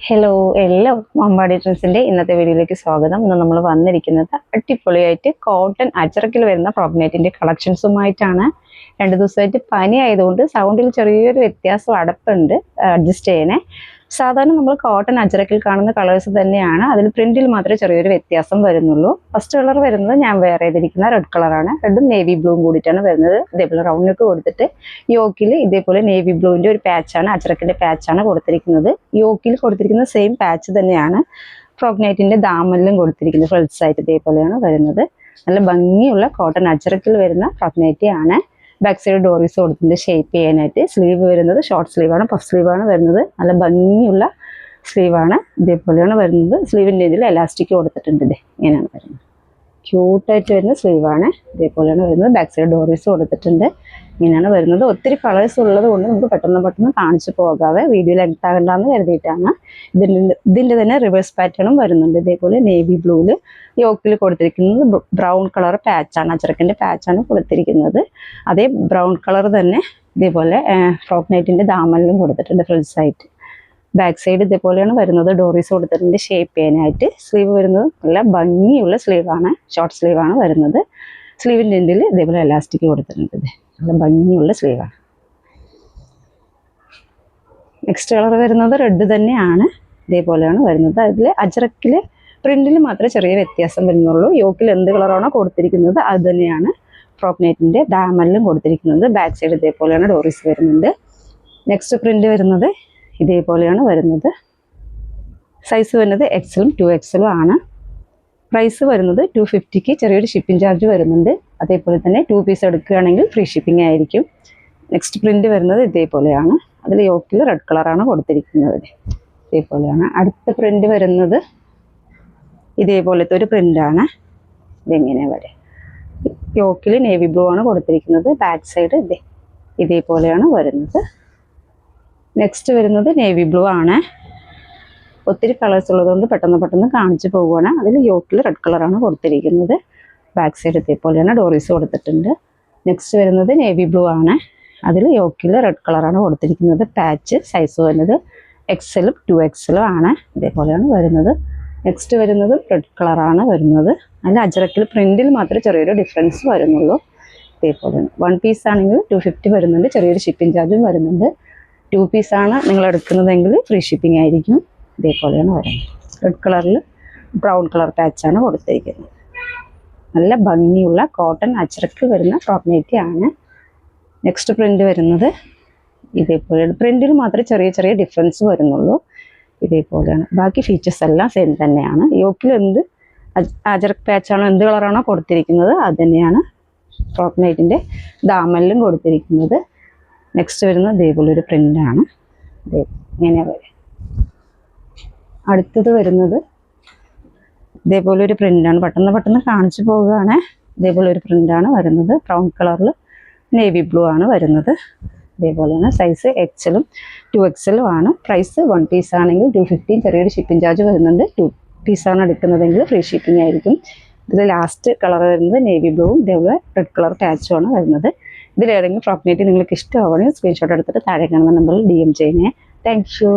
Hello, എല്ലാവർക്കും അമ്പാടി ട്രെൻഡ്സിന്റെ ഇന്നത്തെ വീഡിയോയിലേക്ക് സ്വാഗതം. ഇന്ന് നമ്മൾ വന്നിരിക്കുന്നത് അടിപൊളിയായിട്ട് കോട്ടൺ അച്ചറക്കിൽ വരുന്ന ഫ്രോക്ക് കളക്ഷൻസുമായിട്ടാണ്. 2 ദിവസമായിട്ട് പനി ആയതുകൊണ്ട് സൗണ്ടിൽ ചെറിയൊരു വ്യത്യാസം അടപ്പുണ്ട്, അഡ്ജസ്റ്റ് ചെയ്യണേ. സാധാരണ നമ്മൾ കോട്ടൺ അച്ചറക്കിൽ കാണുന്ന കളേഴ്സ് തന്നെയാണ്, അതിൽ പ്രിന്റിൽ മാത്രമേ ചെറിയൊരു വ്യത്യാസം വരുന്നുള്ളൂ. ഫസ്റ്റ് കളർ വരുന്നത് ഞാൻ വെയർ ചെയ്തിരിക്കുന്ന റെഡ് കളറാണ്. റെഡും നേവി ബ്ലൂവും കൂടിയിട്ടാണ് വരുന്നത്. ഇതേപോലെ റൗണ്ട് നെക്ക് കൊടുത്തിട്ട് യോക്കിൽ ഇതേപോലെ നേവി ബ്ലൂവിന്റെ ഒരു പാച്ചാണ്, അച്ചറക്കിന്റെ പാച്ചാണ് കൊടുത്തിരിക്കുന്നത്. യോക്കിൽ കൊടുത്തിരിക്കുന്ന സെയിം പാച്ച് തന്നെയാണ് ഫ്രോക്ക് നൈറ്റിന്റെ ദാമനിലും കൊടുത്തിരിക്കുന്നത്. ഫ്രണ്ട്സ് ആയിട്ട് ഇതേപോലെയാണ് വരുന്നത്. നല്ല ഭംഗിയുള്ള കോട്ടൺ അച്ചറക്കിൽ വരുന്ന ഫ്രോക്ക് നൈറ്റി ആണ്. ബാക്ക് സൈഡ് ഡോറീസ് കൊടുത്തിട്ടുണ്ട് ഷേപ്പ് ചെയ്യാനായിട്ട്. സ്ലീവ് വരുന്നത് ഷോർട്ട് സ്ലീവാണ്, പഫ് സ്ലീവാണ് വരുന്നത്. നല്ല ഭംഗിയുള്ള സ്ലീവാണ്, ഇതേപോലെയാണ് വരുന്നത്. സ്ലീവിൻ്റെ ഇതിൽ എലാസ്റ്റിക് കൊടുത്തിട്ടുണ്ട്. ഇങ്ങനെയാണ് വരുന്നത്. ക്യൂട്ടായിട്ട് വരുന്ന സ്ലീവാണ്, ഇതേപോലെയാണ് വരുന്നത്. ബാക്ക് സൈഡ് ഡോറീസ് കൊടുത്തിട്ടുണ്ട്. ഇങ്ങനെയാണ് വരുന്നത്. ഒത്തിരി കളേഴ്സ് ഉള്ളത് കൊണ്ട് നമുക്ക് പെട്ടെന്ന് കാണിച്ചു പോകാതെ വീഡിയോ ലെങ്ത് ആകണ്ടെന്ന് കരുതിയിട്ടാണ്. ഇതിൻ്റെ തന്നെ റിവേഴ്സ് പാറ്റേണും വരുന്നുണ്ട്. ഇതേപോലെ നേവി ബ്ലൂവിൽ യോക്കിൽ കൊടുത്തിരിക്കുന്നത് ബ്രൗൺ കളർ പാച്ചാണ്, അച്ചറക്കിൻ്റെ പാച്ചാണ് കൊടുത്തിരിക്കുന്നത്. അതേ ബ്രൗൺ കളർ തന്നെ ഇതേപോലെ ഫ്രോക്ക് നൈറ്റിൻ്റെ ദാമനിലും കൊടുത്തിട്ടുണ്ട് ഫ്രണ്ട്സ് ആയിട്ട്. ബാക്ക് സൈഡ് ഇതേപോലെയാണ് വരുന്നത്. ഡോറീസ് കൊടുത്തിട്ടുണ്ട് ഷേപ്പ് ചെയ്യാനായിട്ട്. സ്ലീവ് വരുന്നത് നല്ല ഭംഗിയുള്ള സ്ലീവാണ്, ഷോർട്ട് സ്ലീവാണ് വരുന്നത്. സ്ലീവിൻ്റെ എൻഡിൽ ഇതേപോലെ എലാസ്റ്റിക് കൊടുത്തിട്ടുണ്ട്. നല്ല ഭംഗിയുള്ള സ്ലീവാണ്. നെക്സ്റ്റ് കളർ വരുന്നത് റെഡ് തന്നെയാണ്, ഇതേപോലെയാണ് വരുന്നത്. അതിൽ അജറക്കിൽ പ്രിന്റിൽ മാത്രമേ ചെറിയ വ്യത്യാസം വരുന്നുള്ളൂ. യോക്കിൽ എന്ത് കളറാണോ കൊടുത്തിരിക്കുന്നത് അത് തന്നെയാണ് ഫ്രോക്ക് നൈറ്റിൻ്റെ ദാമനിലും കൊടുത്തിരിക്കുന്നത്. ബാക്ക് സൈഡ് ഇതേപോലെയാണ് ഡോറീസ് വരുന്നുണ്ട്. നെക്സ്റ്റ് പ്രിന്റ് വരുന്നത് ഇതേപോലെയാണ് വരുന്നത്. സൈസ് വരുന്നത് എക്സലും 2XL ആണ്. പ്രൈസ് വരുന്നത് 250 ചെറിയൊരു ഷിപ്പിംഗ് ചാർജ് വരുന്നുണ്ട്. അതേപോലെ തന്നെ 2 പീസ് എടുക്കുകയാണെങ്കിൽ ഫ്രീ ഷിപ്പിംഗ് ആയിരിക്കും. നെക്സ്റ്റ് പ്രിന്റ് വരുന്നത് ഇതേപോലെയാണ്. അതിൽ യോക്കിൽ റെഡ് കളറാണ് കൊടുത്തിരിക്കുന്നത്. ഇതേപോലെയാണ്. അടുത്ത പ്രിന്റ് വരുന്നത് ഇതേപോലത്തെ ഒരു പ്രിന്റാണ്. ഇതെങ്ങനെ വരെ യോക്കിൽ നേവി ബ്ലൂ ആണ് കൊടുത്തിരിക്കുന്നത്. ബാക്ക് സൈഡ് ഇതേപോലെയാണ് വരുന്നത്. നെക്സ്റ്റ് വരുന്നത് നേവി ബ്ലൂ ആണ്. ഒത്തിരി കളേഴ്സ് ഉള്ളതുകൊണ്ട് പെട്ടെന്ന് കാണിച്ചു പോവുകയാണ്. അതിൽ യോക്കിൽ റെഡ് കളറാണ് കൊടുത്തിരിക്കുന്നത്. ബാക്ക് സൈഡ് ഇതേപോലെയാണ് ഡോറീസ് കൊടുത്തിട്ടുണ്ട്. നെക്സ്റ്റ് വരുന്നത് നേവി ബ്ലൂ ആണ്. അതിൽ യോക്കിൽ റെഡ് കളറാണ് കൊടുത്തിരിക്കുന്നത്. പാച്ച് സൈസ് വരുന്നത് എക്സലും 2XL ആണ്. ഇതേപോലെയാണ് വരുന്നത്. നെക്സ്റ്റ് വരുന്നത് റെഡ് കളറാണ് വരുന്നത്. അതിൽ അജറക്കിൽ പ്രിന്റിൽ മാത്രമേ ചെറിയൊരു ഡിഫറൻസ് വരുന്നുള്ളൂ. ഇതേപോലെയാണ്. 1 പീസ് ആണെങ്കിൽ 250 വരുന്നുണ്ട്, ചെറിയൊരു ഷിപ്പിംഗ് ചാർജും വരുന്നുണ്ട്. 2 പീസാണ് നിങ്ങൾ എടുക്കുന്നതെങ്കിൽ ഫ്രീ ഷിപ്പിംഗ് ആയിരിക്കും. ഇതേപോലെയാണ് വരുന്നത്. റെഡ് കളറിൽ ബ്രൗൺ കളർ പാച്ചാണ് കൊടുത്തിരിക്കുന്നത്. നല്ല ഭംഗിയുള്ള കോട്ടൺ അച്ചറക്കിൽ വരുന്ന ഫ്രോക്ക് നൈറ്റി ആണ്. നെക്സ്റ്റ് പ്രിന്റ് വരുന്നത് ഇതേപോലെ. പ്രിന്റിൽ മാത്രമേ ചെറിയ ഡിഫറൻസ് വരുന്നുള്ളൂ. ഇതേപോലെയാണ്. ബാക്കി ഫീച്ചേഴ്സ് എല്ലാം സെയിം തന്നെയാണ്. യോക്കിൽ എന്ത് അജറക് പാച്ചാണോ എന്ത് കളറാണോ കൊടുത്തിരിക്കുന്നത് അത് തന്നെയാണ് ഫ്രോക്ക് നൈറ്റിൻ്റെ ദാമനിലും കൊടുത്തിരിക്കുന്നത്. നെക്സ്റ്റ് വരുന്നത് ഇതേപോലെ ഒരു പ്രിൻ്റാണ്. ഇങ്ങനെ വരെ. അടുത്തത് വരുന്നത് ഇതേപോലെ ഒരു പ്രിൻ്റാണ്. പെട്ടെന്ന് കാണിച്ചു പോവുകയാണ്. ഇതേപോലെ ഒരു പ്രിൻ്റാണ് വരുന്നത്. ബ്രൗൺ കളറിൽ നേവി ബ്ലൂ ആണ് വരുന്നത്. ഇതേപോലെയാണ്. സൈസ് എക്സലും 2XL ആണ്. പ്രൈസ് 1 പീസ് ആണെങ്കിൽ 250, ചെറിയൊരു ഷിപ്പിംഗ് ചാർജ് വരുന്നുണ്ട്. 2 പീസാണ് എടുക്കുന്നതെങ്കിൽ ഫ്രീ ഷിപ്പിംഗ് ആയിരിക്കും. ഇതിൽ ലാസ്റ്റ് കളർ വരുന്നത് നേവി ബ്ലൂവും ഇതേപോലെ റെഡ് കളർ പാച്ചുമാണ് വരുന്നത്. ഇതിലേതെങ്കിലും ഫ്രോക്ക് നൈറ്റി നിങ്ങൾക്ക് ഇഷ്ടമാവുകയാണെങ്കിൽ സ്ക്രീൻഷോട്ട് എടുത്തിട്ട് താഴെ കാണുന്ന നമ്പറിൽ DM ചെയ്യണേ. Thank you.